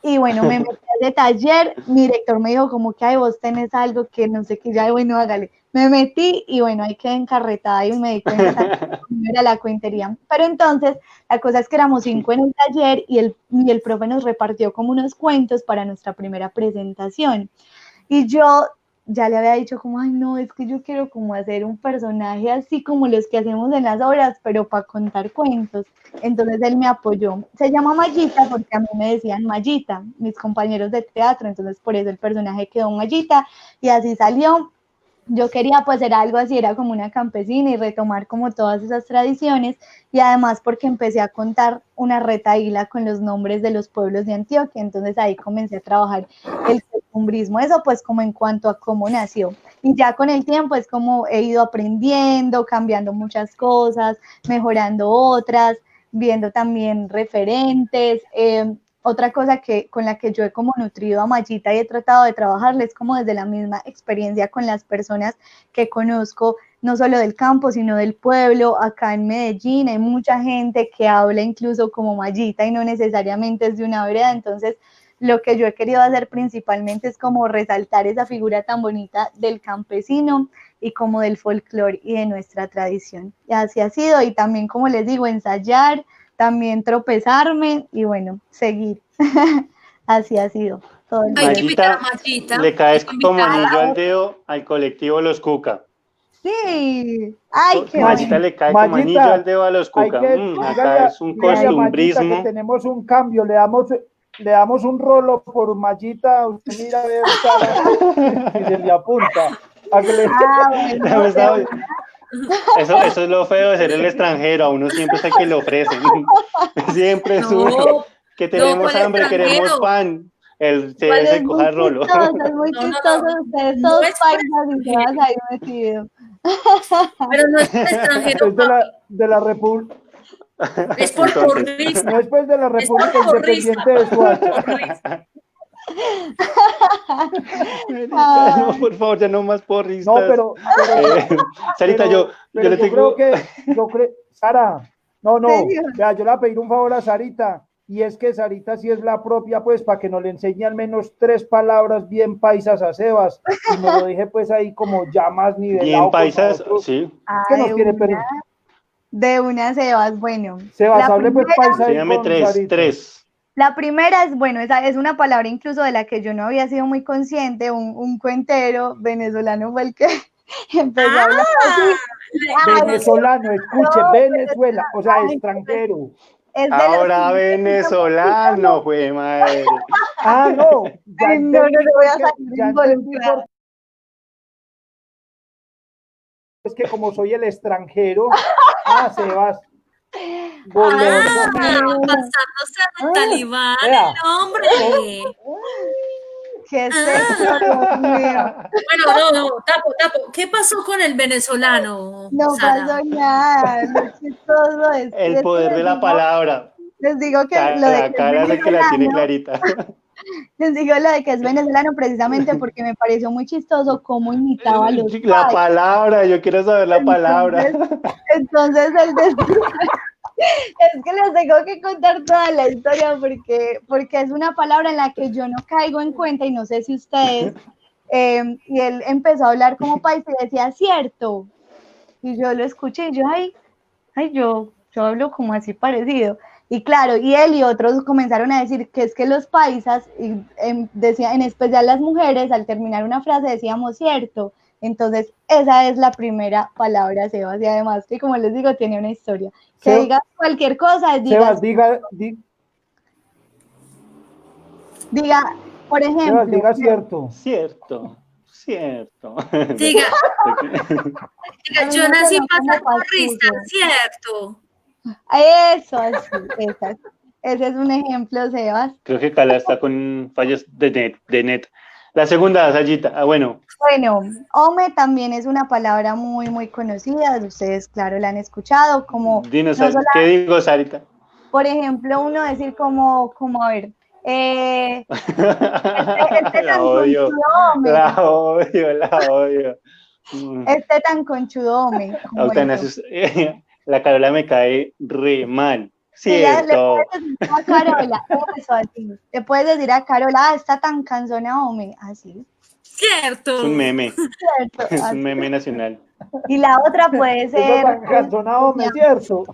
Speaker 4: Y bueno, me metí a ese taller, mi director me dijo como que, ay, vos tenés algo que no sé qué, ya, bueno, hágale. Me metí y bueno, ahí quedé encarretada y me di cuenta que no era la cuentería. Pero entonces, la cosa es que éramos 5 en el taller y el profe nos repartió como unos cuentos para nuestra primera presentación. Y yo ya le había dicho como, ay no, es que yo quiero como hacer un personaje así como los que hacemos en las obras, pero para contar cuentos. Entonces él me apoyó. Se llama Mayita porque a mí me decían Mayita, mis compañeros de teatro, entonces por eso el personaje quedó Mayita y así salió. Yo quería pues hacer algo así, era como una campesina y retomar como todas esas tradiciones y además porque empecé a contar una retahíla con los nombres de los pueblos de Antioquia, entonces ahí comencé a trabajar el costumbrismo, eso pues como en cuanto a cómo nació. Y ya con el tiempo es como he ido aprendiendo, cambiando muchas cosas, mejorando otras, viendo también referentes, otra cosa con la que yo he como nutrido a Mayita y he tratado de trabajarles como desde la misma experiencia con las personas que conozco, no solo del campo, sino del pueblo. Acá en Medellín hay mucha gente que habla incluso como Mayita y no necesariamente es de una vereda, entonces lo que yo he querido hacer principalmente es como resaltar esa figura tan bonita del campesino y como del folclore y de nuestra tradición. Y así ha sido, y también como les digo, ensayar, también tropezarme y bueno, seguir. Así ha sido todo el
Speaker 3: Hay que
Speaker 2: tiempo.
Speaker 3: invitar a Mayita.
Speaker 2: Le caes como anillo al dedo al colectivo Los Cuca.
Speaker 4: Sí. Ay, qué
Speaker 2: Mayita
Speaker 4: bueno.
Speaker 2: le cae como anillo al dedo a Los Cuca. Acá es un costumbrismo.
Speaker 1: Que tenemos un cambio, le damos un rolo por Mayita, usted mira a ver y se le apunta. A que le...
Speaker 4: bueno,
Speaker 2: Eso es lo feo de ser el extranjero, a uno siempre es el que le ofrecen. Siempre es uno. Que tenemos hambre, queremos pan. Se coja el rolo.
Speaker 4: Es muy chistoso, ustedes todos paisas y todas ahí metidos.
Speaker 3: Pero no es extranjero.
Speaker 1: Es de la República.
Speaker 3: Es por porrista.
Speaker 1: No es pues de la República Independiente de Soacha.
Speaker 2: No, por favor, ya no más porristas.
Speaker 1: No, pero
Speaker 2: Sarita, yo le tengo...
Speaker 1: Sara, no,
Speaker 4: Señor.
Speaker 1: vea, yo le voy a pedir un favor a Sarita, y es que Sarita sí es la propia, pues, para que nos le enseñe al menos 3 palabras bien paisas a Sebas, y me lo dije, pues, ahí como ya más nivelado.
Speaker 2: Bien paisas,
Speaker 1: nosotros.
Speaker 2: sí.
Speaker 1: ¿Qué nos quiere pedir?
Speaker 4: De una, Sebas, bueno.
Speaker 1: Sebas,
Speaker 4: La
Speaker 1: hable pues
Speaker 4: primera-
Speaker 1: paisa ahí
Speaker 2: Dígame
Speaker 1: con
Speaker 2: 3,
Speaker 1: Sarita.
Speaker 2: 3.
Speaker 4: La primera es, bueno, esa es una palabra incluso de la que yo no había sido muy consciente, un cuentero venezolano fue el que empezó a hablar así. Ay,
Speaker 1: Venezolano, escuche,
Speaker 4: no,
Speaker 1: Venezuela, o sea,
Speaker 4: ay,
Speaker 1: extranjero.
Speaker 4: es de los
Speaker 2: Ahora
Speaker 4: que-
Speaker 2: venezolano, fue madre.
Speaker 1: Ah, no, ya
Speaker 4: Ay, no,
Speaker 1: entendí
Speaker 4: no voy a
Speaker 1: por qué,
Speaker 4: salir
Speaker 1: ya entendí
Speaker 4: involucrada.
Speaker 1: por qué. Es que como soy el extranjero, Sebas, goloso.
Speaker 3: Pasándose al talibán,
Speaker 1: vea.
Speaker 3: el hombre.
Speaker 4: ¿Qué es esto, Dios mío?
Speaker 3: Bueno, no, tapo. ¿Qué pasó con el venezolano,
Speaker 4: No
Speaker 3: Sara?
Speaker 4: pasó nada, lo chistoso es que
Speaker 2: El poder de la palabra.
Speaker 4: les digo que lo de
Speaker 2: La
Speaker 4: que
Speaker 2: cara es el que la tiene
Speaker 4: venezolano,
Speaker 2: clarita.
Speaker 4: les digo lo de que es venezolano precisamente porque me pareció muy chistoso cómo imitaba a los
Speaker 2: La
Speaker 4: pais.
Speaker 2: palabra, yo quiero saber la palabra.
Speaker 4: Entonces él decía, es que les tengo que contar toda la historia porque es una palabra en la que yo no caigo en cuenta y no sé si ustedes, y él empezó a hablar como paisa y decía, cierto, y yo lo escuché y yo, yo hablo como así parecido. Y claro, y él y otros comenzaron a decir que es que los paisas, decía, en especial las mujeres, al terminar una frase decíamos cierto. Entonces, esa es la primera palabra, Sebas, y además que, como les digo, tiene una historia. Que digas cualquier cosa,
Speaker 1: Sebas, diga,
Speaker 4: por ejemplo.
Speaker 1: Sebas, diga cierto.
Speaker 2: Cierto.
Speaker 3: Diga, yo nací para ser porrista, ¿cierto?
Speaker 4: Eso, así, ese es un ejemplo, Sebas.
Speaker 2: Creo que Cala está con fallas de net. La segunda, Sayita. Bueno,
Speaker 4: home también es una palabra muy, muy conocida. Ustedes, claro, la han escuchado. Como,
Speaker 2: dinos, ¿qué digo, Sarita?
Speaker 4: Por ejemplo, uno decir como a ver,
Speaker 2: la odio.
Speaker 4: Este tan conchudo, home.
Speaker 2: La Carola me cae re mal.
Speaker 4: Cierto. Le puedes decir a Carola, eso así. Le puedes decir a Carola, está tan cansona, home, así.
Speaker 3: Cierto.
Speaker 2: Es un meme.
Speaker 4: Cierto,
Speaker 2: es un meme nacional.
Speaker 4: Y la otra puede ser.
Speaker 1: Tan cansona, home, cierto.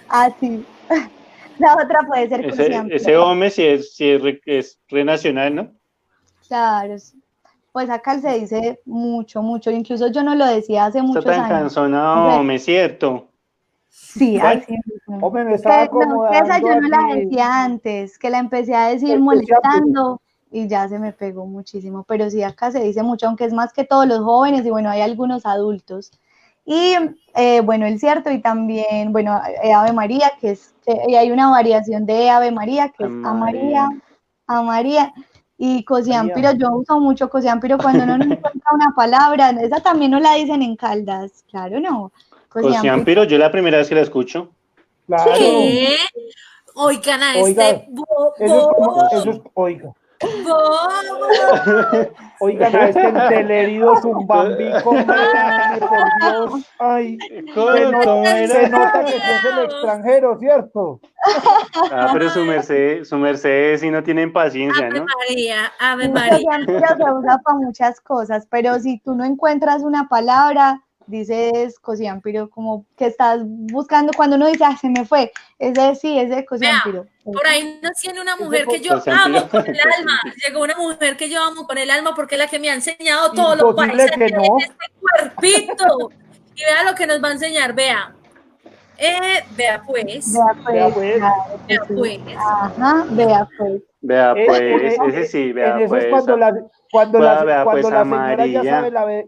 Speaker 4: Así. La otra puede ser
Speaker 2: ese home sí es re nacional, ¿no?
Speaker 4: Claro, sí. Pues acá se dice mucho. Incluso yo no lo decía hace muchos años.
Speaker 2: Está tan cansona, home, ¿cierto?
Speaker 4: Sí, así mismo.
Speaker 1: Hombre, me estaba acomodando.
Speaker 4: Esa yo no la decía antes, que la empecé a decir molestando y ya se me pegó muchísimo. Pero sí, acá se dice mucho, aunque es más que todos los jóvenes y bueno, hay algunos adultos. Y bueno, el cierto y también, bueno, Ave María, y hay una variación de Ave María, que es a María. Y Cosiampiro, yo uso mucho Cosiampiro cuando no encuentra una palabra, esa también no la dicen en Caldas, claro, no.
Speaker 2: Cosiampiro, yo la primera vez que la escucho.
Speaker 1: Claro.
Speaker 3: ¿Qué? Oigan a este
Speaker 1: oiga. Oigan a este entelerido zumbambico, por Dios. Ay, se nota que es el extranjero, ¿cierto?
Speaker 2: Ah, pero su merced sí no tienen paciencia, ¿no?
Speaker 3: Ave María.
Speaker 4: Se usa para muchas cosas, pero si tú no encuentras una palabra, dices Cosiampiro, como que estás buscando, cuando uno dice, se me fue, ese Cosiampiro.
Speaker 3: Por ahí nos tiene una mujer que yo amo con el alma. Llegó una mujer que yo amo con el alma porque es la que me ha enseñado todo lo paisa que no. Este cuerpito. Y vea lo que nos va a enseñar, vea. Vea pues.
Speaker 4: Ajá, vea pues.
Speaker 2: Vea pues, ese sí, vea pues.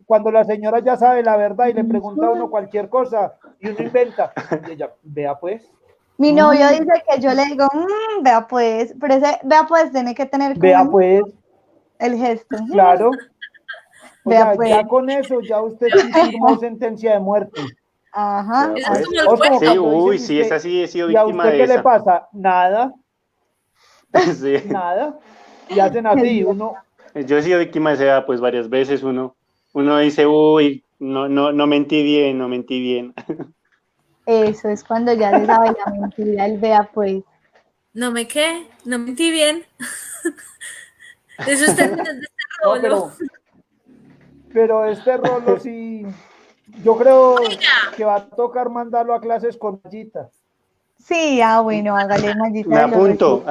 Speaker 1: Cuando la señora ya sabe la verdad y le pregunta a uno cualquier cosa y uno inventa. Y ella, vea pues.
Speaker 4: Mi novio dice que yo le digo, vea pues, pero ese vea pues tiene que tener como
Speaker 1: vea pues
Speaker 4: el gesto.
Speaker 1: Claro.
Speaker 4: Vea pues.
Speaker 1: Ya con eso, ya usted firmó sentencia de muerte.
Speaker 4: Ajá.
Speaker 2: Sí, uy, sí, esa sí he sido víctima de esa.
Speaker 1: ¿Y a usted qué le pasa? Nada.
Speaker 2: Sí.
Speaker 1: Nada. y hacen así, uno,
Speaker 2: Yo he sido víctima de esa edad, pues varias veces uno dice, uy, no mentí bien, no mentí bien.
Speaker 4: Eso es cuando ya se sabe la mentira, el vea pues.
Speaker 3: No mentí bien. Eso es términos de este
Speaker 1: no,
Speaker 3: rolo.
Speaker 1: pero este rolo sí, yo creo que va a tocar mandarlo a clases con Mallita.
Speaker 4: Sí, bueno, hágale, Mallita.
Speaker 2: Me apunto,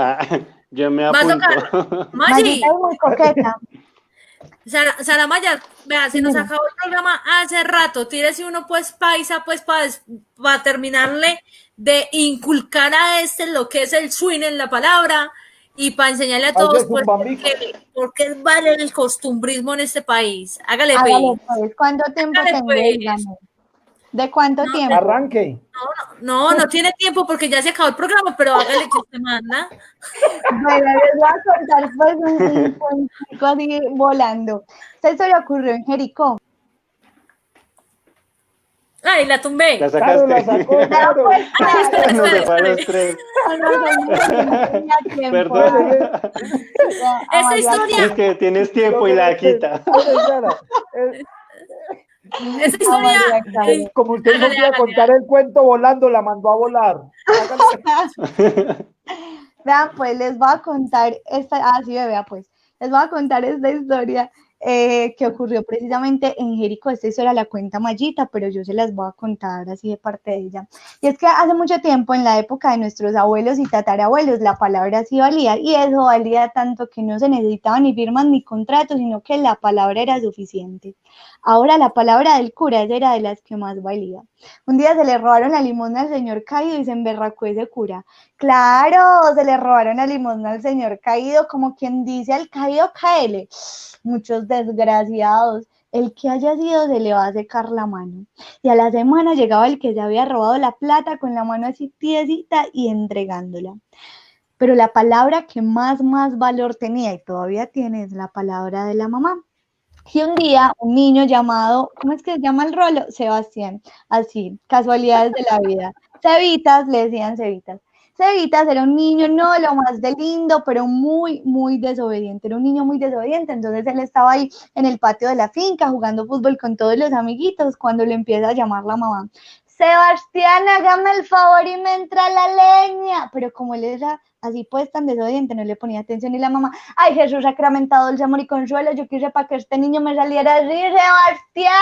Speaker 2: yo me
Speaker 3: Va a
Speaker 2: apunto.
Speaker 3: tocar. Maggi,
Speaker 4: Mallita es muy coqueta.
Speaker 3: Sara Maya, vea, se nos acabó el programa hace rato. Tírese uno, pues, paisa, pues, para terminarle de inculcar a lo que es el swing en la palabra y para enseñarle a todos, pues, por qué vale el costumbrismo en este país. Hágale,
Speaker 4: pues. ¿Cuánto tiempo tengo? Dígame. ¿De cuánto tiempo?
Speaker 1: Arranque.
Speaker 3: No tiene tiempo porque ya se acabó el programa, pero hágale que usted manda.
Speaker 4: Bueno, les voy a contar pues un cuentico así volando. Esta historia ocurrió en Jericó.
Speaker 3: Ay, la tumbé.
Speaker 2: La sacaste.
Speaker 1: La sacó, claro.
Speaker 4: Pues,
Speaker 2: Nos dejó a los tres. Perdón.
Speaker 3: Esta historia.
Speaker 2: Es que tienes tiempo y la quita.
Speaker 3: Esa historia,
Speaker 1: como usted no iba a contar el cuento volando, la mandó a volar.
Speaker 4: Vean, pues les voy a contar les voy a contar esta historia que ocurrió precisamente en Jericó. Esta historia la cuenta Mallita, pero yo se las voy a contar así de parte de ella. Y es que hace mucho tiempo, en la época de nuestros abuelos y tatarabuelos, la palabra sí valía, y eso valía tanto que no se necesitaban ni firmas ni contratos, sino que la palabra era suficiente. Ahora la palabra del cura era de las que más valía. Un día se le robaron la limosna al señor caído y se emberracó ese cura. Claro, se le robaron la limosna al señor caído, como quien dice al caído caele. Muchos desgraciados. El que haya sido se le va a secar la mano. Y a la semana llegaba el que se había robado la plata con la mano así tiesita y entregándola. Pero la palabra que más valor tenía y todavía tiene es la palabra de la mamá. Y un día un niño llamado, ¿cómo es que se llama el rolo? Sebastián, así, casualidades de la vida. Cevitas, le decían Cevitas. Cevitas era un niño, no lo más de lindo, pero muy desobediente. Era un niño muy desobediente, entonces él estaba ahí en el patio de la finca jugando fútbol con todos los amiguitos cuando le empieza a llamar la mamá. Sebastián, hágame el favor y me entra la leña. Pero como él era así pues tan desobediente, no le ponía atención y la mamá, ay Jesús sacramentado, dulce amor y consuelo, yo quise para que este niño me saliera así, Sebastián,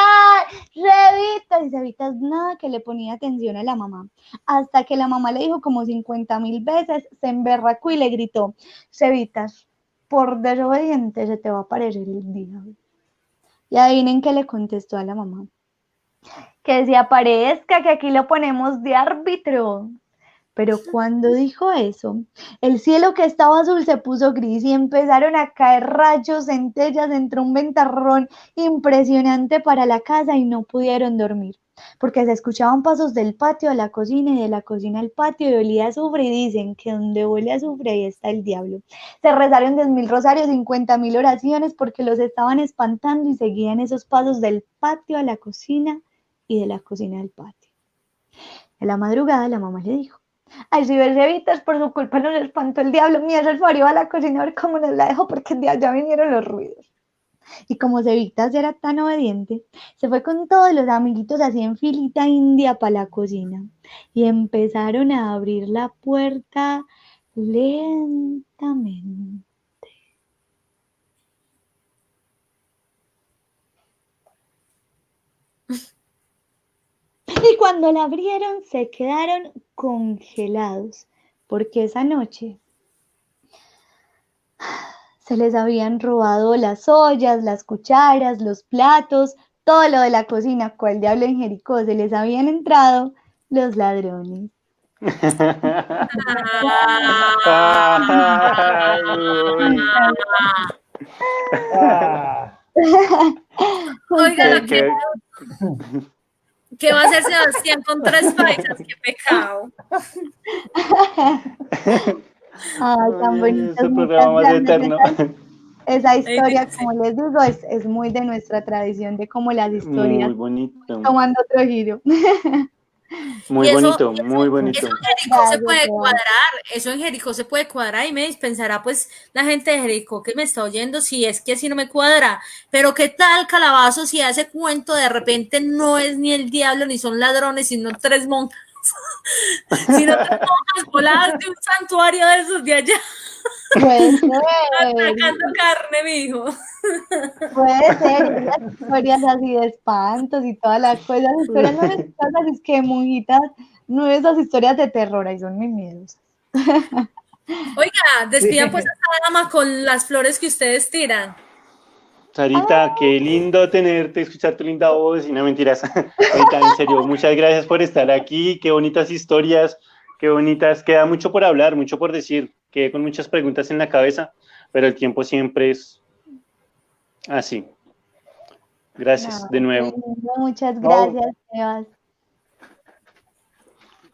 Speaker 4: Cevitas, y Cevitas nada que le ponía atención a la mamá, hasta que la mamá le dijo como 50,000 veces, se emberracó y le gritó, Cevitas, por desobediente se te va a aparecer el diablo. Y adivinen qué le contestó a la mamá, que se aparezca, que aquí lo ponemos de árbitro. Pero cuando dijo eso, el cielo que estaba azul se puso gris y empezaron a caer rayos, centellas, entró un ventarrón impresionante para la casa y no pudieron dormir, porque se escuchaban pasos del patio a la cocina y de la cocina al patio y olía a azufre y dicen que donde huele a azufre ahí está el diablo. Se rezaron 10,000 rosarios, 50,000 oraciones porque los estaban espantando y seguían esos pasos del patio a la cocina y de la cocina al patio. En la madrugada la mamá le dijo, ay, si ves Cevitas, por su culpa nos espantó el diablo, mira, el fario a la cocina a ver cómo nos la dejó, porque de allá vinieron los ruidos. Y como Cevitas era tan obediente, se fue con todos los amiguitos así en filita india para la cocina. Y empezaron a abrir la puerta lentamente. Y cuando la abrieron se quedaron congelados, porque esa noche se les habían robado las ollas, las cucharas, los platos, todo lo de la cocina. ¿Cuál diablo en Jericó? Se les habían entrado los ladrones.
Speaker 3: Oiga, ¿qué va a hacer Sebastián con 3 paisas? ¡Qué pecado!
Speaker 4: Ay, tan bonito.
Speaker 2: Este programa más eterno.
Speaker 4: Esa historia, como les digo, es muy de nuestra tradición, de cómo las historias
Speaker 2: muy bonito.
Speaker 4: tomando otro giro.
Speaker 2: Muy
Speaker 3: Y eso-
Speaker 2: bonito, muy bonito.
Speaker 3: Eso en Jericó se
Speaker 4: Gracias,
Speaker 3: puede
Speaker 4: Sebas.
Speaker 3: cuadrar, eso en Jericó se puede cuadrar y me dispensará pues la gente de Jericó que me está oyendo si es que así no me cuadra, pero qué tal Calabazo si hace cuento de repente no es ni el diablo ni son ladrones sino tres monjas, sino tres monjas voladas de un santuario de esos de allá
Speaker 4: Puede ser,
Speaker 3: atacando carne, mijo.
Speaker 4: puede ser, y las historias así de espantos y todas las cosas, historias no necesitas es que monjitas, no esas historias de terror, ahí son mis miedos.
Speaker 3: Oiga, despidan pues a esta dama con las flores que ustedes tiran.
Speaker 2: Sarita, qué lindo tenerte, escuchar tu linda voz y no mentiras. Ahorita, en serio, muchas gracias por estar aquí, qué bonitas historias, qué bonitas, queda mucho por hablar, mucho por decir, quedé con muchas preguntas en la cabeza, pero el tiempo siempre es así. Gracias de nuevo.
Speaker 4: Qué lindo, muchas gracias, Sebas.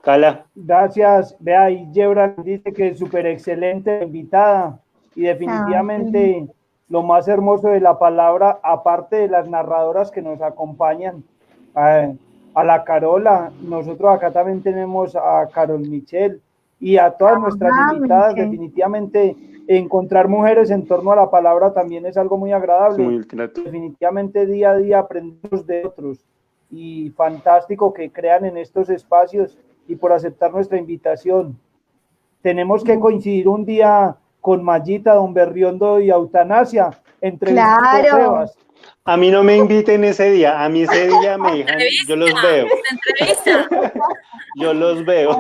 Speaker 2: Cala,
Speaker 1: Gracias, vea, y Yebra dice que es súper excelente invitada y definitivamente lo más hermoso de la palabra, aparte de las narradoras que nos acompañan, a la Carola, nosotros acá también tenemos a Carol Michel y a todas nuestras invitadas,
Speaker 4: Michel.
Speaker 1: definitivamente encontrar mujeres en torno a la palabra también es algo muy agradable.
Speaker 2: muy grato.
Speaker 1: Definitivamente día a día aprendemos de otros y fantástico que crean en estos espacios y por aceptar nuestra invitación. Tenemos que coincidir un día con Mayita, Don Berriondo y Eutanasia, entrevistando a
Speaker 4: Claro.
Speaker 1: Sebas.
Speaker 2: A mí no me inviten ese día, a mí ese día me dejan, yo los veo,
Speaker 3: Entrevista.
Speaker 2: yo los veo.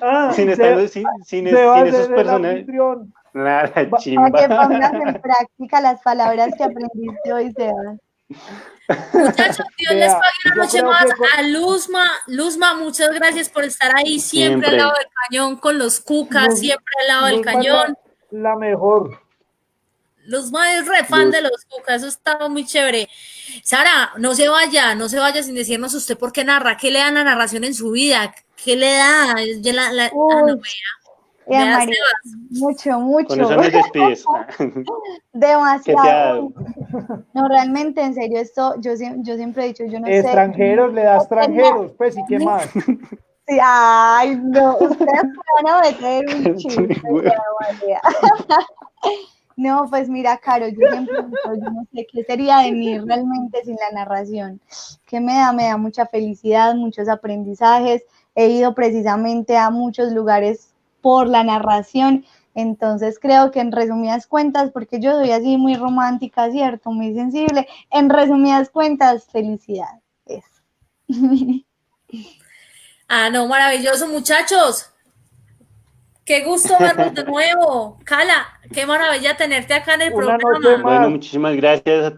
Speaker 1: Ah,
Speaker 2: sin
Speaker 1: Sebas es
Speaker 2: esos
Speaker 1: el
Speaker 2: personajes.
Speaker 1: anfitrión.
Speaker 2: Nada,
Speaker 4: Para que
Speaker 2: chimba.
Speaker 4: pongas en práctica las palabras que aprendiste hoy, Sebas.
Speaker 3: Muchachos, Dios les
Speaker 1: Vea,
Speaker 3: pague una
Speaker 1: yo
Speaker 3: noche
Speaker 1: creo
Speaker 3: más.
Speaker 1: que
Speaker 3: A Luzma, muchas gracias por estar ahí siempre al
Speaker 2: Siempre.
Speaker 3: lado del cañón con los cucas,
Speaker 1: Luz-
Speaker 3: siempre al lado del
Speaker 1: Luzma es
Speaker 3: cañón.
Speaker 1: la mejor.
Speaker 3: Luzma es re fan
Speaker 2: Luz.
Speaker 3: de los cucas, eso está muy chévere. Sara, no se vaya sin decirnos usted por qué narra, qué le da la narración en su vida, qué le da.
Speaker 4: Uy,
Speaker 3: no, vea,
Speaker 4: María, mucho,
Speaker 2: Con eso
Speaker 4: mucho.
Speaker 2: nos despides.
Speaker 4: Demasiado. No, realmente, en serio, esto yo siempre he dicho, yo no sé.
Speaker 1: Extranjeros, le da extranjeros, pues, ¿y qué más?
Speaker 4: Sí, ay, no, ustedes me van a meter un chiste, María. No, pues mira, Caro, yo siempre digo, yo no sé qué sería de mí realmente sin la narración. ¿Qué me da? Me da mucha felicidad, muchos aprendizajes. He ido precisamente a muchos lugares por la narración. Entonces creo que en resumidas cuentas, porque yo soy así muy romántica, ¿cierto? Muy sensible. En resumidas cuentas, felicidad. Eso.
Speaker 3: Ah, no, maravilloso, muchachos. Qué gusto verlos de nuevo. Cala, qué maravilla tenerte acá en el
Speaker 1: Una
Speaker 3: programa.
Speaker 1: noche más.
Speaker 2: Bueno, muchísimas gracias.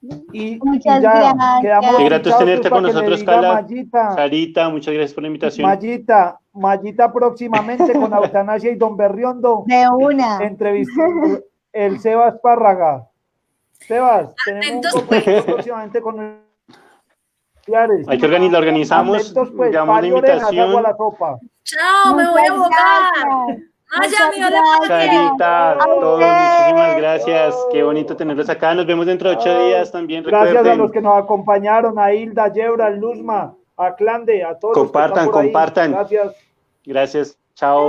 Speaker 4: Muchas gracias.
Speaker 1: Quedamos
Speaker 2: Qué grato es
Speaker 1: fichados,
Speaker 2: tenerte
Speaker 1: pues,
Speaker 2: con
Speaker 1: para que le
Speaker 2: nosotros,
Speaker 1: diga
Speaker 2: Cala.
Speaker 1: Mayita,
Speaker 2: Sarita, muchas gracias por la invitación.
Speaker 1: Mayita próximamente con Eutanasia y Don Berriondo,
Speaker 4: De una.
Speaker 1: entrevistando el Sebas Párraga. Sebas, tenemos
Speaker 3: Atentos,
Speaker 1: un compromiso próximamente con
Speaker 2: Hay que la organizamos,
Speaker 1: Atentos, pues,
Speaker 2: damos la
Speaker 1: pari orejas, agua a
Speaker 2: invitación.
Speaker 1: la sopa.
Speaker 3: Chao, me voy a
Speaker 4: Muchas
Speaker 3: abocar.
Speaker 4: gracias.
Speaker 3: Vaya,
Speaker 4: Muchas
Speaker 3: mi ole,
Speaker 4: gracias.
Speaker 2: Sarita,
Speaker 4: A
Speaker 2: todos,
Speaker 4: ustedes.
Speaker 2: muchísimas gracias. Qué bonito tenerlos acá. Nos vemos dentro de 8 días también.
Speaker 1: Gracias a
Speaker 2: Recuerden,
Speaker 1: los que nos acompañaron, a Hilda, Yebra, Luzma, a Clande, a todos los que
Speaker 2: compartan,
Speaker 1: están por ahí.
Speaker 2: compartan.
Speaker 1: Gracias.
Speaker 2: Gracias. Chao.